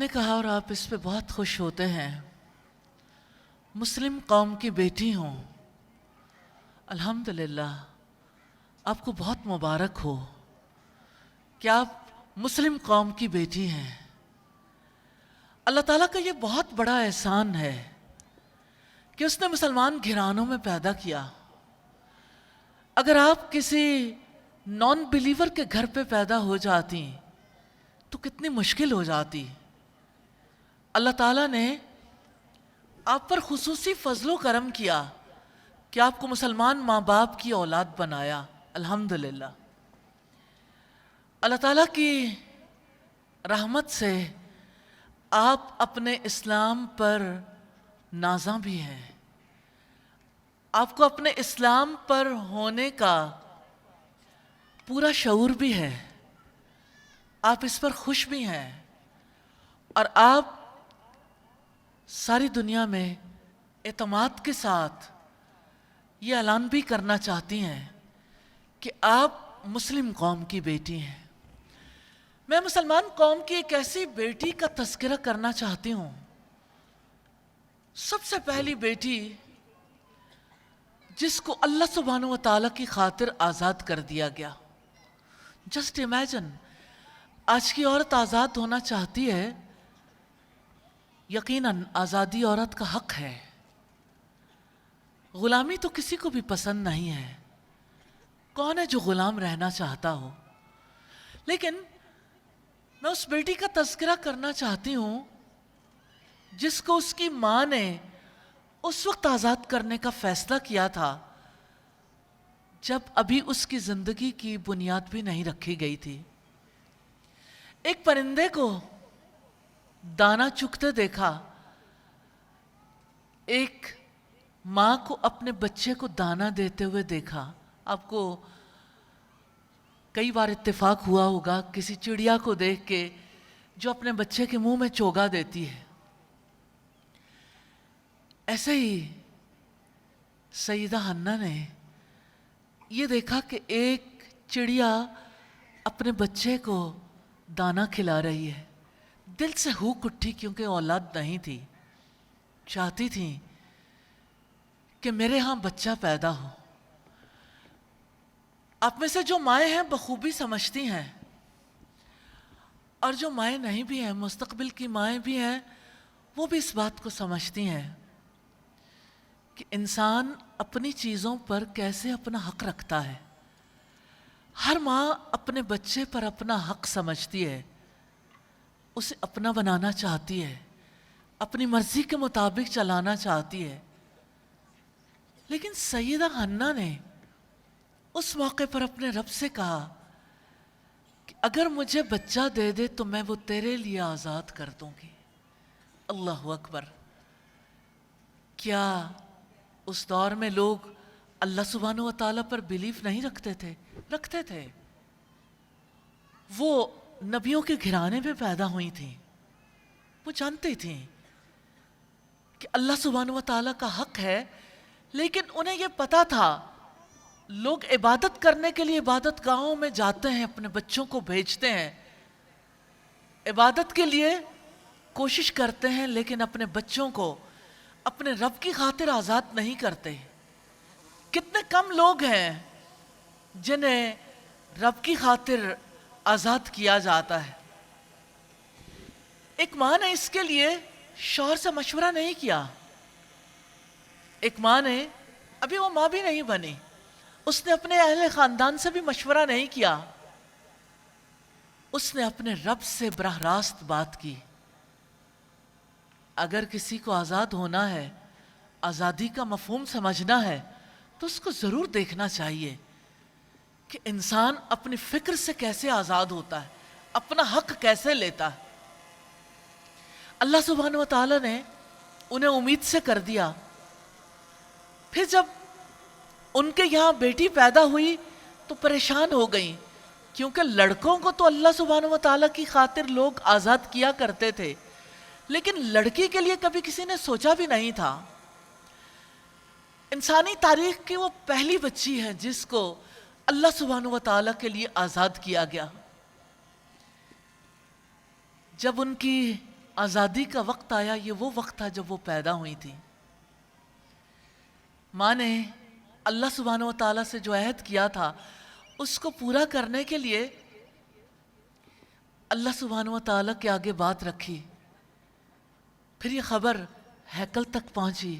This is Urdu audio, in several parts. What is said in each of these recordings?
کہا اور آپ اس پہ بہت خوش ہوتے ہیں، مسلم قوم کی بیٹی ہوں، الحمدللہ آپ کو بہت مبارک ہو کہ آپ مسلم قوم کی بیٹی ہیں۔ اللہ تعالیٰ کا یہ بہت بڑا احسان ہے کہ اس نے مسلمان گھرانوں میں پیدا کیا۔ اگر آپ کسی نان بلیور کے گھر پہ پیدا ہو جاتی تو کتنی مشکل ہو جاتی۔ اللہ تعالیٰ نے آپ پر خصوصی فضل و کرم کیا کہ آپ کو مسلمان ماں باپ کی اولاد بنایا، الحمدللہ۔ اللہ تعالیٰ کی رحمت سے آپ اپنے اسلام پر نازاں بھی ہیں، آپ کو اپنے اسلام پر ہونے کا پورا شعور بھی ہے، آپ اس پر خوش بھی ہیں، اور آپ ساری دنیا میں اعتماد کے ساتھ یہ اعلان بھی کرنا چاہتی ہیں کہ آپ مسلم قوم کی بیٹی ہیں۔ میں مسلمان قوم کی ایک ایسی بیٹی کا تذکرہ کرنا چاہتی ہوں، سب سے پہلی بیٹی جس کو اللہ سبحانہ و تعالیٰ کی خاطر آزاد کر دیا گیا۔ جسٹ امیجن، آج کی عورت آزاد ہونا چاہتی ہے، یقیناً آزادی عورت کا حق ہے، غلامی تو کسی کو بھی پسند نہیں ہے، کون ہے جو غلام رہنا چاہتا ہو؟ لیکن میں اس بیٹی کا تذکرہ کرنا چاہتی ہوں جس کو اس کی ماں نے اس وقت آزاد کرنے کا فیصلہ کیا تھا جب ابھی اس کی زندگی کی بنیاد بھی نہیں رکھی گئی تھی۔ ایک پرندے کو دانا چگتے دیکھا، ایک ماں کو اپنے بچے کو دانا دیتے ہوئے دیکھا۔ آپ کو کئی بار اتفاق ہوا ہوگا کسی چڑیا کو دیکھ کے جو اپنے بچے کے منہ میں چوگا دیتی ہے۔ ایسے ہی سیدہ حنہ نے یہ دیکھا کہ ایک چڑیا اپنے بچے کو دانا کھلا رہی ہے، دل سے ہوک اٹھی، کیونکہ اولاد نہیں تھی، چاہتی تھی کہ میرے ہاں بچہ پیدا ہو۔ آپ میں سے جو مائیں ہیں بخوبی سمجھتی ہیں، اور جو مائیں نہیں بھی ہیں، مستقبل کی مائیں بھی ہیں، وہ بھی اس بات کو سمجھتی ہیں کہ انسان اپنی چیزوں پر کیسے اپنا حق رکھتا ہے۔ ہر ماں اپنے بچے پر اپنا حق سمجھتی ہے، اسے اپنا بنانا چاہتی ہے، اپنی مرضی کے مطابق چلانا چاہتی ہے۔ لیکن سیدہ حنہ نے اس موقع پر اپنے رب سے کہا کہ اگر مجھے بچہ دے دے تو میں وہ تیرے لیے آزاد کر دوں گی۔ اللہ اکبر! کیا اس دور میں لوگ اللہ سبحانہ و تعالیٰ پر بیلیف نہیں رکھتے تھے؟ رکھتے تھے۔ وہ نبیوں کے گھرانے میں پیدا ہوئی تھیں، وہ جانتی تھیں کہ اللہ سبحانہ و تعالیٰ کا حق ہے، لیکن انہیں یہ پتا تھا لوگ عبادت کرنے کے لیے عبادت گاہوں میں جاتے ہیں، اپنے بچوں کو بھیجتے ہیں، عبادت کے لیے کوشش کرتے ہیں، لیکن اپنے بچوں کو اپنے رب کی خاطر آزاد نہیں کرتے۔ کتنے کم لوگ ہیں جنہیں رب کی خاطر آزاد کیا جاتا ہے۔ ایک ماں نے اس کے لیے شوہر سے مشورہ نہیں کیا، ایک ماں نے، ابھی وہ ماں بھی نہیں بنی، اس نے اپنے اہل خاندان سے بھی مشورہ نہیں کیا، اس نے اپنے رب سے براہ راست بات کی۔ اگر کسی کو آزاد ہونا ہے، آزادی کا مفہوم سمجھنا ہے، تو اس کو ضرور دیکھنا چاہیے کہ انسان اپنی فکر سے کیسے آزاد ہوتا ہے، اپنا حق کیسے لیتا ہے۔ اللہ سبحانہ و تعالیٰ نے انہیں امید سے کر دیا۔ پھر جب ان کے یہاں بیٹی پیدا ہوئی تو پریشان ہو گئیں، کیونکہ لڑکوں کو تو اللہ سبحانہ و تعالیٰ کی خاطر لوگ آزاد کیا کرتے تھے، لیکن لڑکی کے لیے کبھی کسی نے سوچا بھی نہیں تھا۔ انسانی تاریخ کی وہ پہلی بچی ہے جس کو اللہ سبحانہ و تعالیٰ کے لیے آزاد کیا گیا۔ جب ان کی آزادی کا وقت آیا، یہ وہ وقت تھا جب وہ پیدا ہوئی تھی۔ ماں نے اللہ سبحانہ و تعالیٰ سے جو عہد کیا تھا اس کو پورا کرنے کے لیے اللہ سبحانہ و تعالیٰ کے آگے بات رکھی۔ پھر یہ خبر ہیکل تک پہنچی۔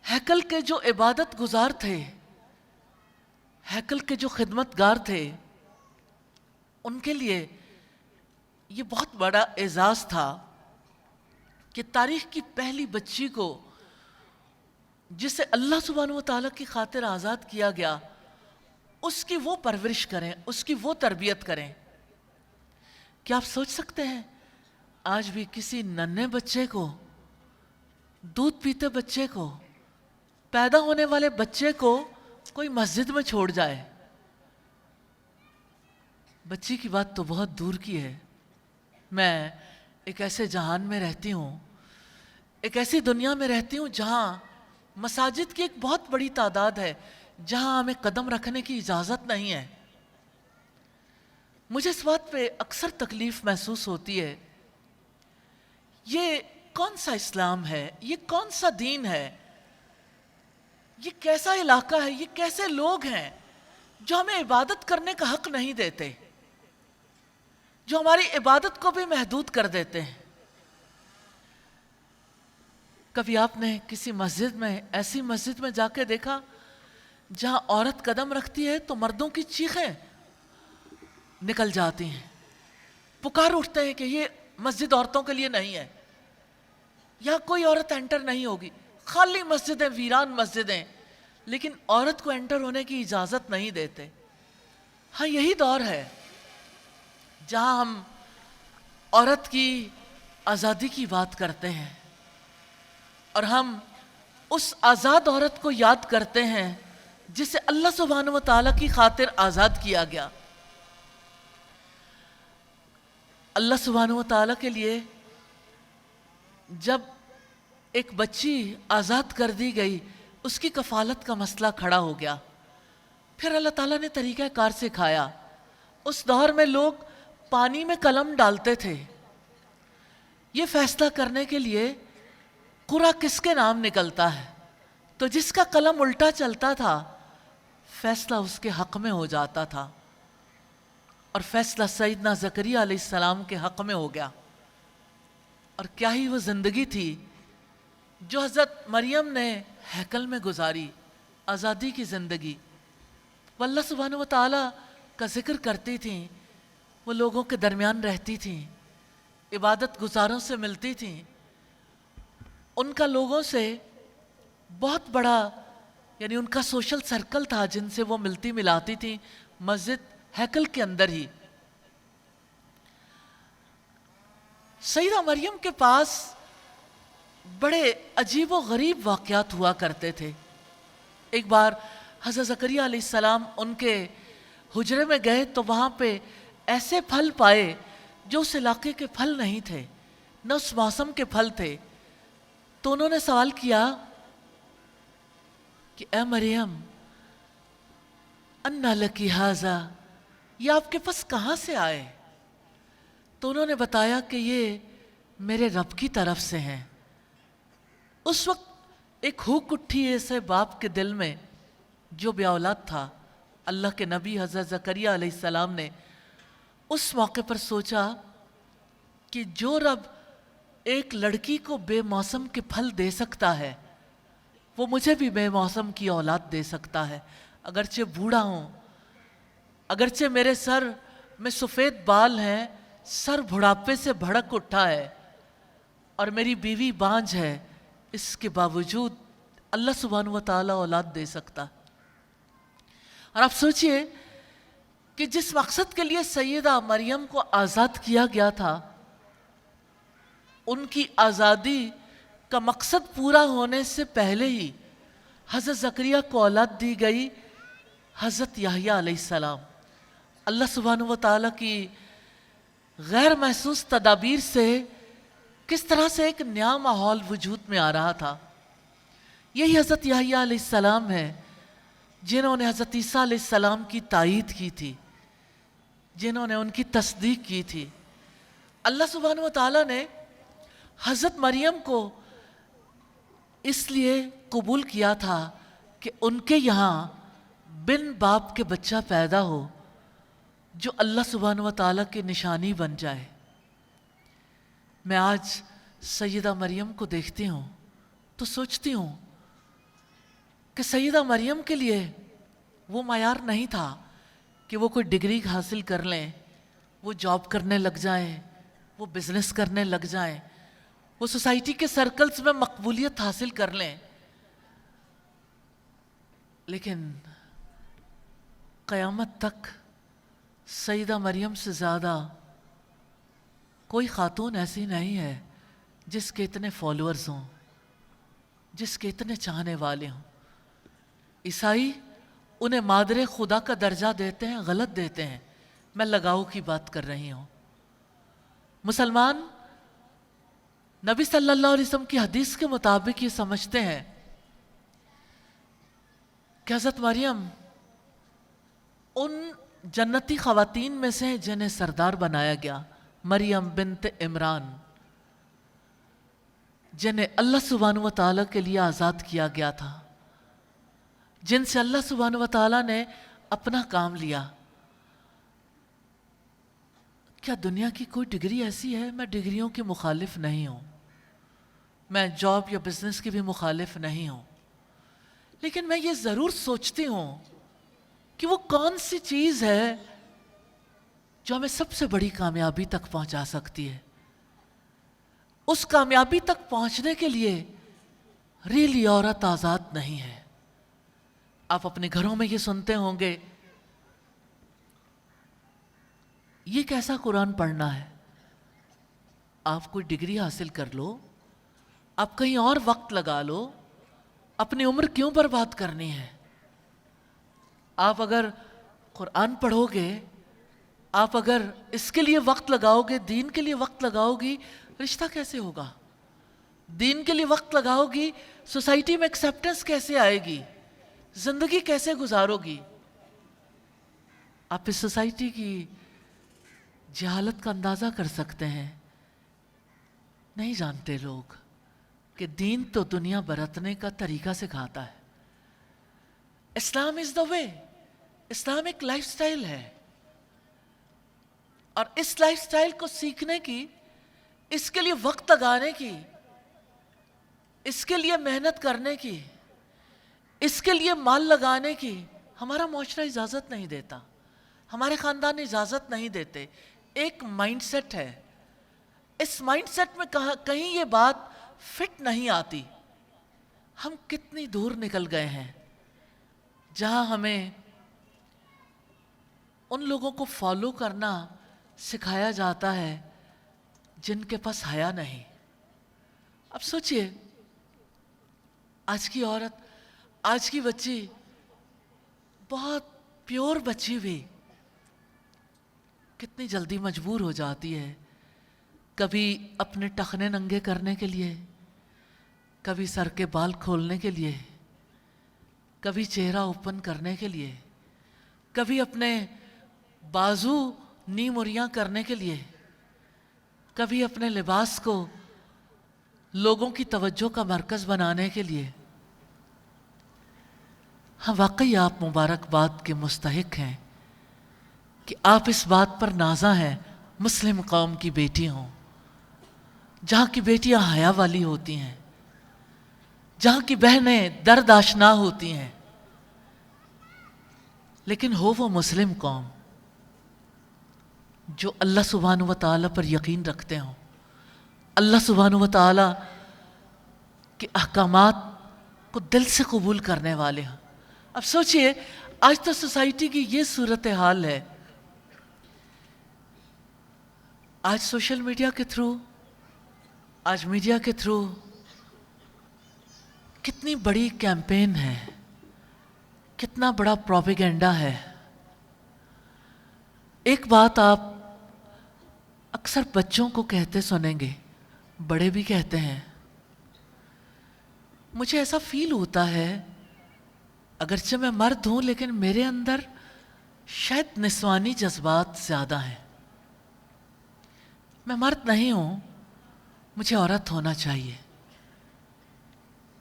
ہیکل کے جو عبادت گزار تھے، ہیکل کے جو خدمت گار تھے، ان کے لیے یہ بہت بڑا اعزاز تھا کہ تاریخ کی پہلی بچی کو جسے اللہ سبحانہ و تعالیٰ کی خاطر آزاد کیا گیا، اس کی وہ پرورش کریں، اس کی وہ تربیت کریں۔ کیا آپ سوچ سکتے ہیں آج بھی کسی ننھے بچے کو، دودھ پیتے بچے کو، پیدا ہونے والے بچے کو کوئی مسجد میں چھوڑ جائے؟ بچی کی بات تو بہت دور کی ہے۔ میں ایک ایسے جہان میں رہتی ہوں، ایک ایسی دنیا میں رہتی ہوں جہاں مساجد کی ایک بہت بڑی تعداد ہے، جہاں ہمیں قدم رکھنے کی اجازت نہیں ہے۔ مجھے اس بات پہ اکثر تکلیف محسوس ہوتی ہے، یہ کون سا اسلام ہے، یہ کون سا دین ہے، یہ کیسا علاقہ ہے، یہ کیسے لوگ ہیں جو ہمیں عبادت کرنے کا حق نہیں دیتے، جو ہماری عبادت کو بھی محدود کر دیتے ہیں۔ کبھی آپ نے کسی مسجد میں، ایسی مسجد میں جا کے دیکھا جہاں عورت قدم رکھتی ہے تو مردوں کی چیخیں نکل جاتی ہیں، پکار اٹھتے ہیں کہ یہ مسجد عورتوں کے لیے نہیں ہے، یہاں کوئی عورت انٹر نہیں ہوگی، خالی مسجدیں، ویران مسجدیں، لیکن عورت کو انٹر ہونے کی اجازت نہیں دیتے۔ ہاں، یہی دور ہے جہاں ہم عورت کی آزادی کی بات کرتے ہیں، اور ہم اس آزاد عورت کو یاد کرتے ہیں جسے اللہ سبحانہ و تعالیٰ کی خاطر آزاد کیا گیا۔ اللہ سبحانہ و تعالیٰ کے لیے جب ایک بچی آزاد کر دی گئی، اس کی کفالت کا مسئلہ کھڑا ہو گیا۔ پھر اللہ تعالیٰ نے طریقہ کار سکھایا۔ اس دور میں لوگ پانی میں قلم ڈالتے تھے، یہ فیصلہ کرنے کے لیے قرعہ کس کے نام نکلتا ہے، تو جس کا قلم الٹا چلتا تھا فیصلہ اس کے حق میں ہو جاتا تھا، اور فیصلہ سیدنا زکریا علیہ السلام کے حق میں ہو گیا۔ اور کیا ہی وہ زندگی تھی جو حضرت مریم نے ہیکل میں گزاری، آزادی کی زندگی۔ وہ اللہ سبحانہ و تعالیٰ کا ذکر کرتی تھیں، وہ لوگوں کے درمیان رہتی تھیں، عبادت گزاروں سے ملتی تھیں، ان کا لوگوں سے بہت بڑا، یعنی ان کا سوشل سرکل تھا جن سے وہ ملتی ملاتی تھیں، مسجد ہیکل کے اندر ہی۔ سیدہ مریم کے پاس بڑے عجیب و غریب واقعات ہوا کرتے تھے۔ ایک بار حضرت زکریا علیہ السلام ان کے حجرے میں گئے تو وہاں پہ ایسے پھل پائے جو اس علاقے کے پھل نہیں تھے، نہ اس موسم کے پھل تھے۔ تو انہوں نے سوال کیا کہ اے مریم، انا لکی ھذا، یہ آپ کے پاس کہاں سے آئے؟ تو انہوں نے بتایا کہ یہ میرے رب کی طرف سے ہیں۔ اس وقت ایک ہوک اٹھی ایسے باپ کے دل میں جو بے اولاد تھا۔ اللہ کے نبی حضرت زکریا علیہ السلام نے اس موقع پر سوچا کہ جو رب ایک لڑکی کو بے موسم کے پھل دے سکتا ہے، وہ مجھے بھی بے موسم کی اولاد دے سکتا ہے، اگرچہ بوڑھا ہوں، اگرچہ میرے سر میں سفید بال ہیں، سر بڑھاپے سے بھڑک اٹھا ہے، اور میری بیوی بانجھ ہے، اس کے باوجود اللہ سبحانہ و تعالیٰ اولاد دے سکتا۔ اور آپ سوچئے کہ جس مقصد کے لیے سیدہ مریم کو آزاد کیا گیا تھا، ان کی آزادی کا مقصد پورا ہونے سے پہلے ہی حضرت زکریا کو اولاد دی گئی، حضرت یحییٰ علیہ السلام۔ اللہ سبحانہ و تعالیٰ کی غیر محسوس تدابیر سے کس طرح سے ایک نیا ماحول وجود میں آ رہا تھا۔ یہی حضرت یحییٰ علیہ السلام ہے جنہوں نے حضرت عیسیٰ علیہ السلام کی تائید کی تھی، جنہوں نے ان کی تصدیق کی تھی۔ اللہ سبحانہ و تعالیٰ نے حضرت مریم کو اس لیے قبول کیا تھا کہ ان کے یہاں بن باپ کے بچہ پیدا ہو جو اللہ سبحانہ و تعالیٰ کی نشانی بن جائے۔ میں آج سیدہ مریم کو دیکھتی ہوں تو سوچتی ہوں کہ سیدہ مریم کے لیے وہ معیار نہیں تھا کہ وہ کوئی ڈگری حاصل کر لیں، وہ جاب کرنے لگ جائیں، وہ بزنس کرنے لگ جائیں، وہ سوسائٹی کے سرکلز میں مقبولیت حاصل کر لیں، لیکن قیامت تک سیدہ مریم سے زیادہ کوئی خاتون ایسی نہیں ہے جس کے اتنے فالوورز ہوں، جس کے اتنے چاہنے والے ہوں۔ عیسائی انہیں مادر خدا کا درجہ دیتے ہیں، غلط دیتے ہیں، میں لگاؤ کی بات کر رہی ہوں۔ مسلمان نبی صلی اللہ علیہ وسلم کی حدیث کے مطابق یہ سمجھتے ہیں کہ حضرت مریم ان جنتی خواتین میں سے ہیں جنہیں سردار بنایا گیا، مریم بنت عمران، جنہیں اللہ سبحانہ و تعالیٰ کے لیے آزاد کیا گیا تھا، جن سے اللہ سبحانہ و تعالیٰ نے اپنا کام لیا۔ کیا دنیا کی کوئی ڈگری ایسی ہے؟ میں ڈگریوں کی مخالف نہیں ہوں، میں جاب یا بزنس کی بھی مخالف نہیں ہوں، لیکن میں یہ ضرور سوچتی ہوں کہ وہ کون سی چیز ہے جو ہمیں سب سے بڑی کامیابی تک پہنچا سکتی ہے۔ اس کامیابی تک پہنچنے کے لیے ریلی عورت آزاد نہیں ہے۔ آپ اپنے گھروں میں یہ سنتے ہوں گے، یہ کیسا قرآن پڑھنا ہے؟ آپ کوئی ڈگری حاصل کر لو، آپ کہیں اور وقت لگا لو، اپنی عمر کیوں برباد کرنی ہے؟ آپ اگر قرآن پڑھو گے، آپ اگر اس کے لیے وقت لگاؤ گے، دین کے لیے وقت لگاؤ گی، رشتہ کیسے ہوگا؟ دین کے لیے وقت لگاؤ گی، سوسائٹی میں ایکسیپٹنس کیسے آئے گی؟ زندگی کیسے گزارو گی؟ آپ اس سوسائٹی کی جہالت کا اندازہ کر سکتے ہیں۔ نہیں جانتے لوگ کہ دین تو دنیا برتنے کا طریقہ سکھاتا ہے۔ اسلام از دا وے، اسلام ایک لائف سٹائل ہے، اور اس لائف سٹائل کو سیکھنے کی، اس کے لیے وقت لگانے کی، اس کے لیے محنت کرنے کی، اس کے لیے مال لگانے کی ہمارا معاشرہ اجازت نہیں دیتا، ہمارے خاندان اجازت نہیں دیتے۔ ایک مائنڈ سیٹ ہے، اس مائنڈ سیٹ میں کہیں یہ بات فٹ نہیں آتی۔ ہم کتنی دور نکل گئے ہیں جہاں ہمیں ان لوگوں کو فالو کرنا سکھایا جاتا ہے جن کے پاس حیا نہیں۔ اب سوچئے، آج کی عورت، آج کی بچی، بہت پیور بچی بھی کتنی جلدی مجبور ہو جاتی ہے، کبھی اپنے ٹخنے ننگے کرنے کے لیے، کبھی سر کے بال کھولنے کے لیے، کبھی چہرہ اوپن کرنے کے لیے، کبھی اپنے بازو نیموریاں کرنے کے لیے، کبھی اپنے لباس کو لوگوں کی توجہ کا مرکز بنانے کے لیے۔ ہاں، واقعی آپ مبارکباد کے مستحق ہیں کہ آپ اس بات پر نازاں ہیں مسلم قوم کی بیٹی ہوں، جہاں کی بیٹیاں حیا والی ہوتی ہیں، جہاں کی بہنیں درد آشنا ہوتی ہیں، لیکن ہو وہ مسلم قوم جو اللہ سبحانہ و تعالیٰ پر یقین رکھتے ہوں، اللہ سبحانہ و تعالیٰ کے احکامات کو دل سے قبول کرنے والے ہیں۔ اب سوچئے، آج تو سوسائٹی کی یہ صورتحال ہے، آج سوشل میڈیا کے تھرو، آج میڈیا کے تھرو کتنی بڑی کیمپین ہے، کتنا بڑا پروپیگنڈا ہے۔ ایک بات آپ اکثر بچوں کو کہتے سنیں گے، بڑے بھی کہتے ہیں، مجھے ایسا فیل ہوتا ہے اگرچہ میں مرد ہوں لیکن میرے اندر شاید نسوانی جذبات زیادہ ہیں۔ میں مرد نہیں ہوں، مجھے عورت ہونا چاہیے،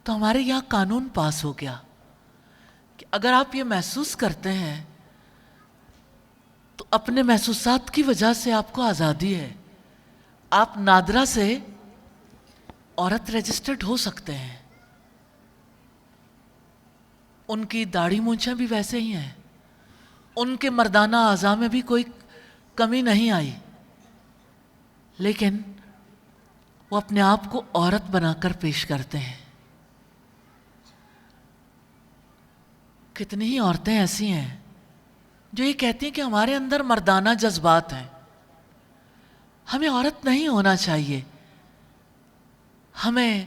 تو ہمارے یہاں قانون پاس ہو گیا کہ اگر آپ یہ محسوس کرتے ہیں تو اپنے محسوسات کی وجہ سے آپ کو آزادی ہے، آپ نادرہ سے عورت رجسٹرڈ ہو سکتے ہیں، ان کی داڑھی مونچھیں بھی ویسے ہی ہیں، ان کے مردانہ اعضاء میں بھی کوئی کمی نہیں آئی، لیکن وہ اپنے آپ کو عورت بنا کر پیش کرتے ہیں۔ کتنی ہی عورتیں ایسی ہیں جو یہ کہتی ہیں کہ ہمارے اندر مردانہ جذبات ہیں، ہمیں عورت نہیں ہونا چاہیے، ہمیں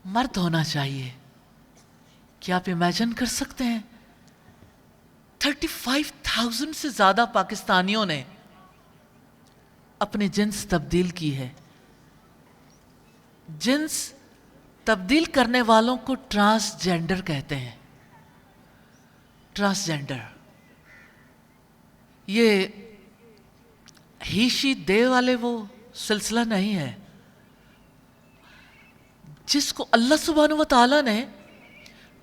مرد ہونا چاہیے۔ کیا آپ امیجن کر سکتے ہیں 35,000 سے زیادہ پاکستانیوں نے اپنی جنس تبدیل کی ہے۔ جنس تبدیل کرنے والوں کو ٹرانسجینڈر کہتے ہیں۔ ٹرانسجینڈر یہ ہی شی دے والے وہ سلسلہ نہیں ہے، جس کو اللہ سبحانہ و تعالیٰ نے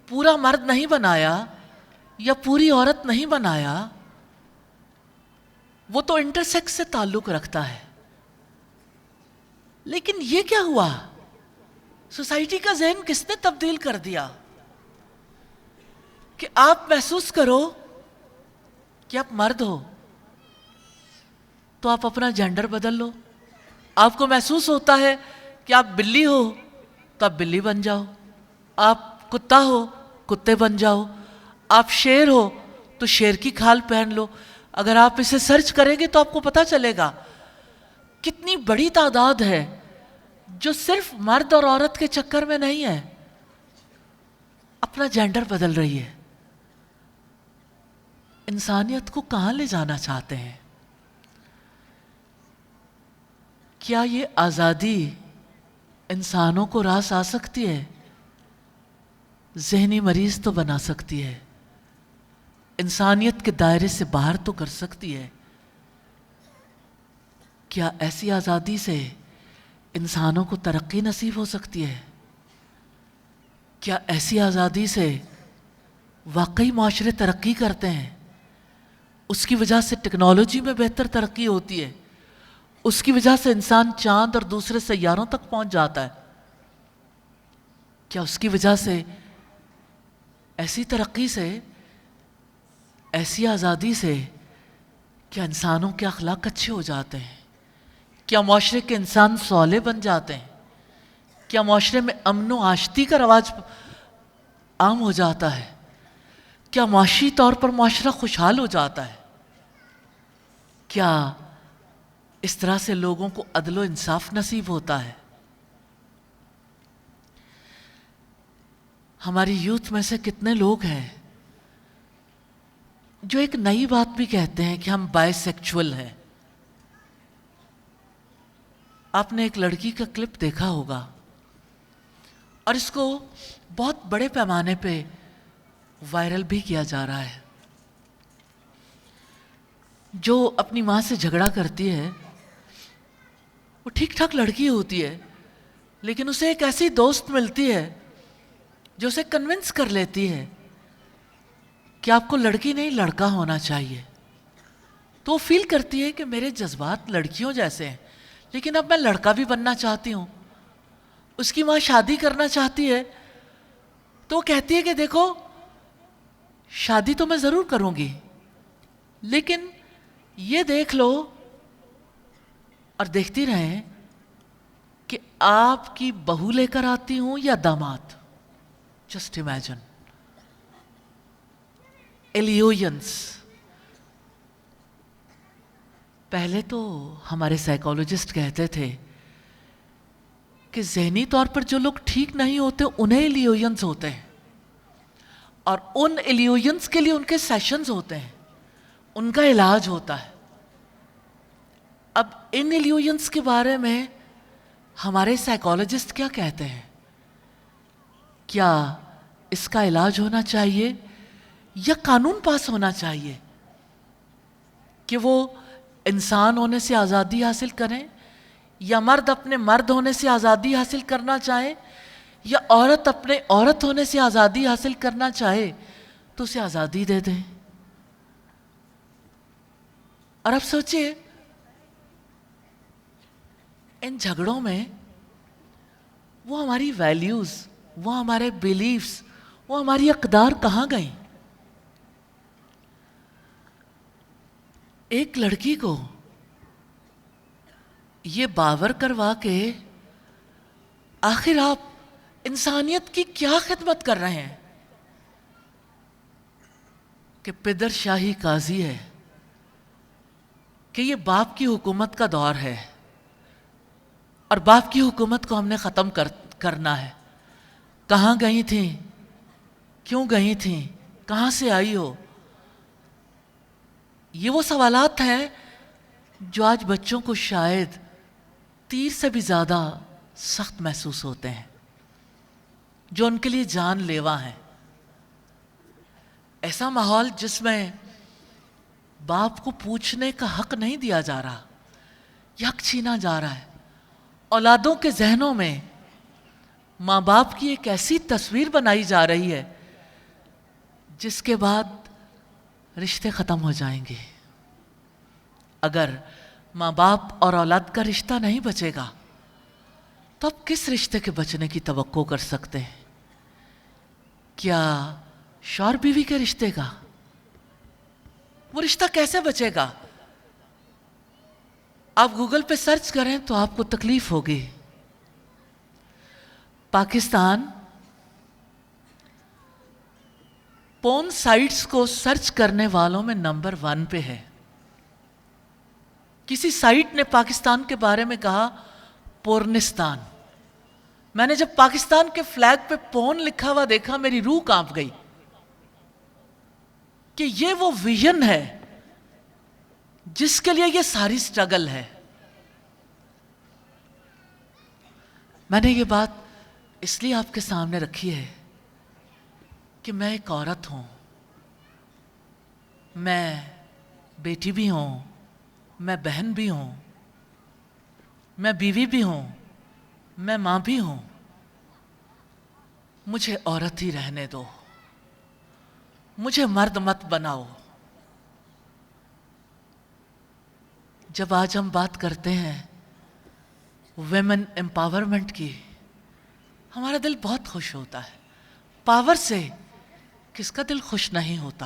پورا مرد نہیں بنایا یا پوری عورت نہیں بنایا، وہ تو انٹرسیکس سے تعلق رکھتا ہے۔ لیکن یہ کیا ہوا؟ سوسائٹی کا ذہن کس نے تبدیل کر دیا کہ آپ محسوس کرو کہ آپ مرد ہو تو آپ اپنا جینڈر بدل لو، آپ کو محسوس ہوتا ہے کہ آپ بلی ہو تو آپ بلی بن جاؤ، آپ کتا ہو کتے بن جاؤ، آپ شیر ہو تو شیر کی کھال پہن لو۔ اگر آپ اسے سرچ کریں گے تو آپ کو پتہ چلے گا کتنی بڑی تعداد ہے جو صرف مرد اور عورت کے چکر میں نہیں ہے، اپنا جینڈر بدل رہی ہے۔ انسانیت کو کہاں لے جانا چاہتے ہیں؟ کیا یہ آزادی انسانوں کو راس آ سکتی ہے؟ ذہنی مریض تو بنا سکتی ہے، انسانیت کے دائرے سے باہر تو کر سکتی ہے۔ کیا ایسی آزادی سے انسانوں کو ترقی نصیب ہو سکتی ہے؟ کیا ایسی آزادی سے واقعی معاشرے ترقی کرتے ہیں؟ اس کی وجہ سے ٹیکنالوجی میں بہتر ترقی ہوتی ہے، اس کی وجہ سے انسان چاند اور دوسرے سیاروں تک پہنچ جاتا ہے۔ کیا اس کی وجہ سے ایسی ترقی سے، ایسی آزادی سے کیا انسانوں کے اخلاق اچھے ہو جاتے ہیں؟ کیا معاشرے کے انسان صالح بن جاتے ہیں؟ کیا معاشرے میں امن و آشتی کا رواج عام ہو جاتا ہے؟ کیا معاشی طور پر معاشرہ خوشحال ہو جاتا ہے؟ کیا اس طرح سے لوگوں کو عدل و انصاف نصیب ہوتا ہے؟ ہماری یوتھ میں سے کتنے لوگ ہیں جو ایک نئی بات بھی کہتے ہیں کہ ہم بائی سیکچول ہیں۔ آپ نے ایک لڑکی کا کلپ دیکھا ہوگا اور اس کو بہت بڑے پیمانے پہ وائرل بھی کیا جا رہا ہے۔ جو اپنی ماں سے جھگڑا کرتی ہے، وہ ٹھیک ٹھاک لڑکی ہوتی ہے، لیکن اسے ایک ایسی دوست ملتی ہے جو اسے کنونس کر لیتی ہے کہ آپ کو لڑکی نہیں لڑکا ہونا چاہیے۔ تو وہ فیل کرتی ہے کہ میرے جذبات لڑکیوں جیسے ہیں، لیکن اب میں لڑکا بھی بننا چاہتی ہوں۔ اس کی ماں شادی کرنا چاہتی ہے تو وہ کہتی ہے کہ دیکھو شادی تو میں ضرور کروں گی، لیکن یہ دیکھ لو اور دیکھتی رہیں کہ آپ کی بہو لے کر آتی ہوں یا داماد۔ جسٹ امیجن ایلیوینس۔ پہلے تو ہمارے سائیکالوجسٹ کہتے تھے کہ ذہنی طور پر جو لوگ ٹھیک نہیں ہوتے انہیں ایلیوینس ہوتے ہیں، اور ان ایلیوینس کے لیے ان کے سیشنز ہوتے ہیں، ان کا علاج ہوتا ہے۔ اب ان ایلیوینس کے بارے میں ہمارے سائیکالوجسٹ کیا کہتے ہیں؟ کیا اس کا علاج ہونا چاہیے یا قانون پاس ہونا چاہیے کہ وہ انسان ہونے سے آزادی حاصل کریں، یا مرد اپنے مرد ہونے سے آزادی حاصل کرنا چاہے یا عورت اپنے عورت ہونے سے آزادی حاصل کرنا چاہے تو اسے آزادی دے دیں. اور اب سوچئے ان جھگڑوں میں وہ ہماری ویلیوز، وہ ہمارے بیلیفز، وہ ہماری اقدار کہاں گئیں؟ ایک لڑکی کو یہ باور کروا کے آخر آپ انسانیت کی کیا خدمت کر رہے ہیں کہ پدر شاہی قاضی ہے، کہ یہ باپ کی حکومت کا دور ہے اور باپ کی حکومت کو ہم نے ختم کرنا ہے. کہاں گئی تھیں؟ کیوں گئی تھیں؟ کہاں سے آئی ہو؟ یہ وہ سوالات ہیں جو آج بچوں کو شاید تیر سے بھی زیادہ سخت محسوس ہوتے ہیں، جو ان کے لیے جان لیوا ہیں. ایسا ماحول جس میں باپ کو پوچھنے کا حق نہیں دیا جا رہا، یہ حق چھینا جا رہا ہے. اولادوں کے ذہنوں میں ماں باپ کی ایک ایسی تصویر بنائی جا رہی ہے جس کے بعد رشتے ختم ہو جائیں گے. اگر ماں باپ اور اولاد کا رشتہ نہیں بچے گا تو اب کس رشتے کے بچنے کی توقع کر سکتے ہیں؟ کیا شوہر بیوی کے رشتے کا؟ وہ رشتہ کیسے بچے گا؟ آپ گوگل پہ سرچ کریں تو آپ کو تکلیف ہوگی. پاکستان پون سائٹس کو سرچ کرنے والوں میں نمبر 1 پہ ہے. کسی سائٹ نے پاکستان کے بارے میں کہا پورنستان. میں نے جب پاکستان کے فلیگ پہ پون لکھا ہوا دیکھا میری روح کانپ گئی کہ یہ وہ ویژن ہے جس کے لیے یہ ساری سٹرگل ہے. میں نے یہ بات اس لیے آپ کے سامنے رکھی ہے کہ میں ایک عورت ہوں، میں بیٹی بھی ہوں، میں بہن بھی ہوں، میں بیوی بھی ہوں، میں ماں بھی ہوں. مجھے عورت ہی رہنے دو، مجھے مرد مت بناؤ. جب آج ہم بات کرتے ہیں ویمن امپاورمنٹ کی، ہمارا دل بہت خوش ہوتا ہے. پاور سے کس کا دل خوش نہیں ہوتا؟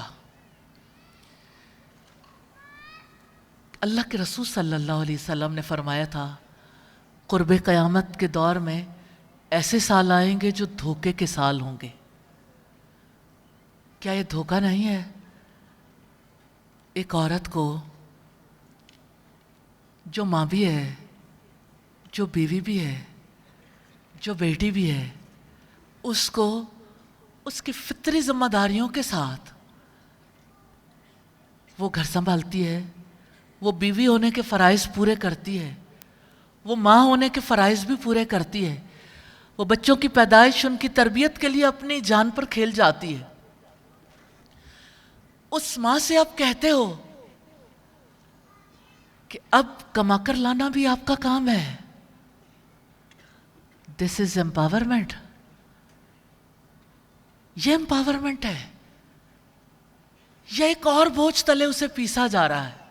اللہ کے رسول صلی اللہ علیہ وسلم نے فرمایا تھا قرب قیامت کے دور میں ایسے سال آئیں گے جو دھوکے کے سال ہوں گے. کیا یہ دھوکہ نہیں ہے؟ ایک عورت کو جو ماں بھی ہے، جو بیوی بھی ہے، جو بیٹی بھی ہے، اس کو اس کی فطری ذمہ داریوں کے ساتھ وہ گھر سنبھالتی ہے، وہ بیوی ہونے کے فرائض پورے کرتی ہے، وہ ماں ہونے کے فرائض بھی پورے کرتی ہے، وہ بچوں کی پیدائش، ان کی تربیت کے لیے اپنی جان پر کھیل جاتی ہے. اس ماں سے آپ کہتے ہو کہ اب کما کر لانا بھی آپ کا کام ہے. دس از امپاورمنٹ. یہ امپاورمنٹ ہے یا ایک اور بوجھ تلے اسے پیسا جا رہا ہے؟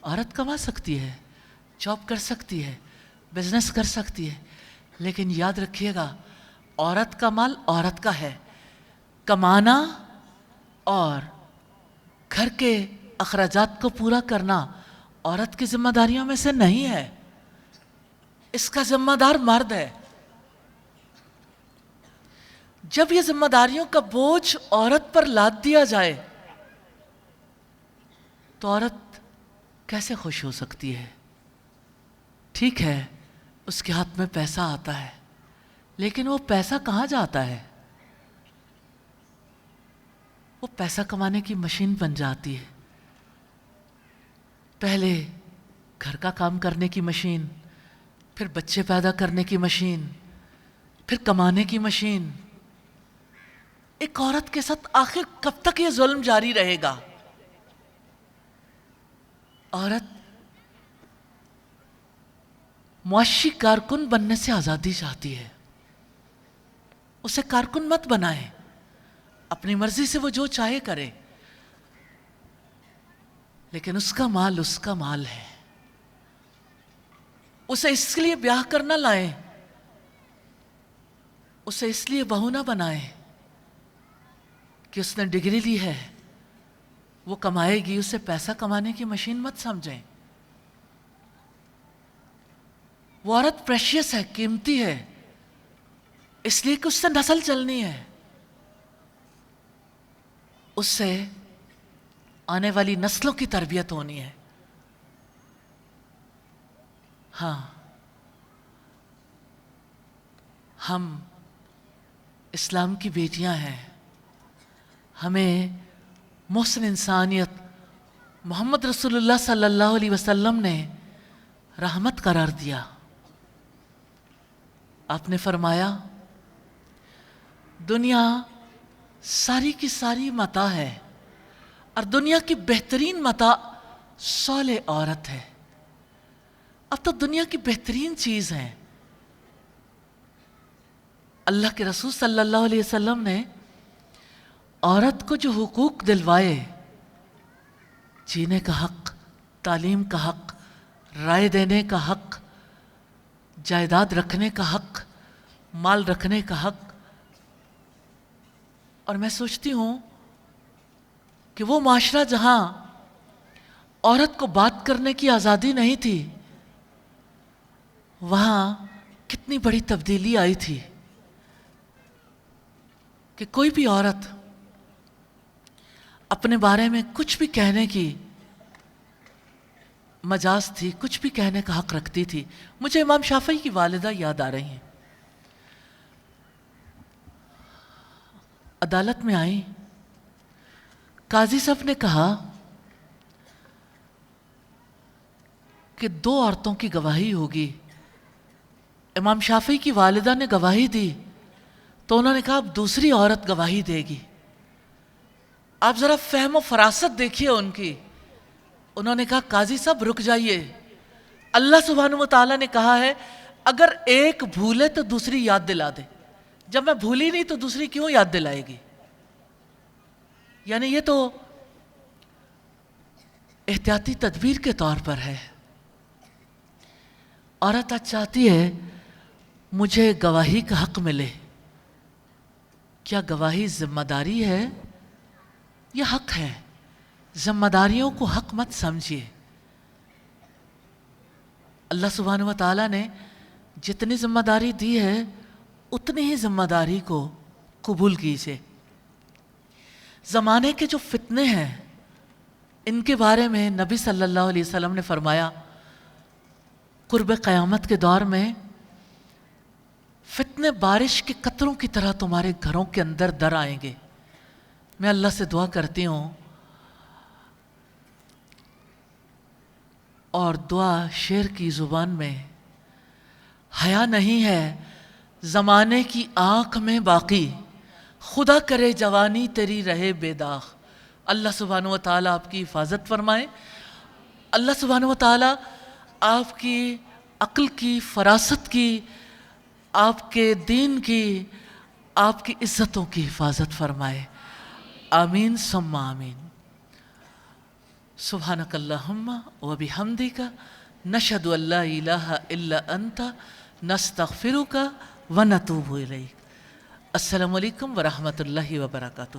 عورت کما سکتی ہے، جاب کر سکتی ہے، بزنس کر سکتی ہے، لیکن یاد رکھیے گا عورت کا مال عورت کا ہے. کمانا اور گھر کے اخراجات کو پورا کرنا عورت کی ذمہ داریوں میں سے نہیں ہے، اس کا ذمہ دار مرد ہے. جب یہ ذمہ داریوں کا بوجھ عورت پر لاد دیا جائے تو عورت کیسے خوش ہو سکتی ہے؟ ٹھیک ہے اس کے ہاتھ میں پیسہ آتا ہے، لیکن وہ پیسہ کہاں جاتا ہے؟ وہ پیسہ کمانے کی مشین بن جاتی ہے. پہلے گھر کا کام کرنے کی مشین، پھر بچے پیدا کرنے کی مشین، پھر کمانے کی مشین. ایک عورت کے ساتھ آخر کب تک یہ ظلم جاری رہے گا؟ عورت معاشی کارکن بننے سے آزادی چاہتی ہے، اسے کارکن مت بنائیں، اپنی مرضی سے وہ جو چاہے کرے، لیکن اس کا مال ہے، اسے اس لیے بیاہ کرنا لائیں، اسے اس لیے بہو نہ بنائیں کہ اس نے ڈگری لی ہے، وہ کمائے گی، اسے پیسہ کمانے کی مشین مت سمجھیں۔ وہ عورت پریشیس ہے، قیمتی ہے، اس لیے کہ اس سے نسل چلنی ہے، اس سے آنے والی نسلوں کی تربیت ہونی ہے۔ ہاں، ہم اسلام کی بیٹیاں ہیں، ہمیں محسن انسانیت محمد رسول اللہ صلی اللہ علیہ وسلم نے رحمت قرار دیا۔ آپ نے فرمایا دنیا ساری کی ساری متاع ہے اور دنیا کی بہترین متاع صالح عورت ہے۔ اب تو دنیا کی بہترین چیز ہے، اللہ کے رسول صلی اللہ علیہ وسلم نے عورت کو جو حقوق دلوائے، جینے کا حق، تعلیم کا حق، رائے دینے کا حق، جائیداد رکھنے کا حق، مال رکھنے کا حق، اور میں سوچتی ہوں کہ وہ معاشرہ جہاں عورت کو بات کرنے کی آزادی نہیں تھی، وہاں کتنی بڑی تبدیلی آئی تھی کہ کوئی بھی عورت اپنے بارے میں کچھ بھی کہنے کی مجاز تھی، کچھ بھی کہنے کا حق رکھتی تھی۔ مجھے امام شافعی کی والدہ یاد آ رہی ہیں، عدالت میں آئیں، قاضی صاحب نے کہا کہ 2 عورتوں کی گواہی ہوگی۔ امام شافعی کی والدہ نے گواہی دی تو انہوں نے کہا اب دوسری عورت گواہی دے گی۔ آپ ذرا فہم و فراست دیکھیے ان کی۔ انہوں نے کہا قاضی صاحب رک جائیے، اللہ سبحانہ و تعالیٰ نے کہا ہے اگر ایک بھولے تو دوسری یاد دلا دے، جب میں بھولی نہیں تو دوسری کیوں یاد دلائے گی؟ یعنی یہ تو احتیاطی تدبیر کے طور پر ہے۔ عورت آج چاہتی ہے مجھے گواہی کا حق ملے۔ کیا گواہی ذمہ داری ہے یا حق ہے؟ ذمہ داریوں کو حق مت سمجھیے۔ اللہ سبحانہ و تعالیٰ نے جتنی ذمہ داری دی ہے اتنی ہی ذمہ داری کو قبول کیجیے۔ زمانے کے جو فتنے ہیں ان کے بارے میں نبی صلی اللہ علیہ وسلم نے فرمایا قرب قیامت کے دور میں فتنے بارش کے قطروں کی طرح تمہارے گھروں کے اندر در آئیں گے۔ میں اللہ سے دعا کرتی ہوں، اور دعا شعر کی زبان میں، حیا نہیں ہے زمانے کی آنکھ میں باقی، خدا کرے جوانی تیری رہے بے داغ۔ اللہ سبحانہ و تعالیٰ آپ کی حفاظت فرمائے، اللہ سبحانہ و تعالیٰ آپ کی عقل کی، فراست کی، آپ کے دین کی، آپ کی عزتوں کی حفاظت فرمائے، آمین ثم آمین۔ سبحانک اللہم و بحمدک نشہد ان لا الہ الا انت نستغفرک و نتوب الیک۔ السلام علیکم ورحمۃ اللہ وبرکاتہ۔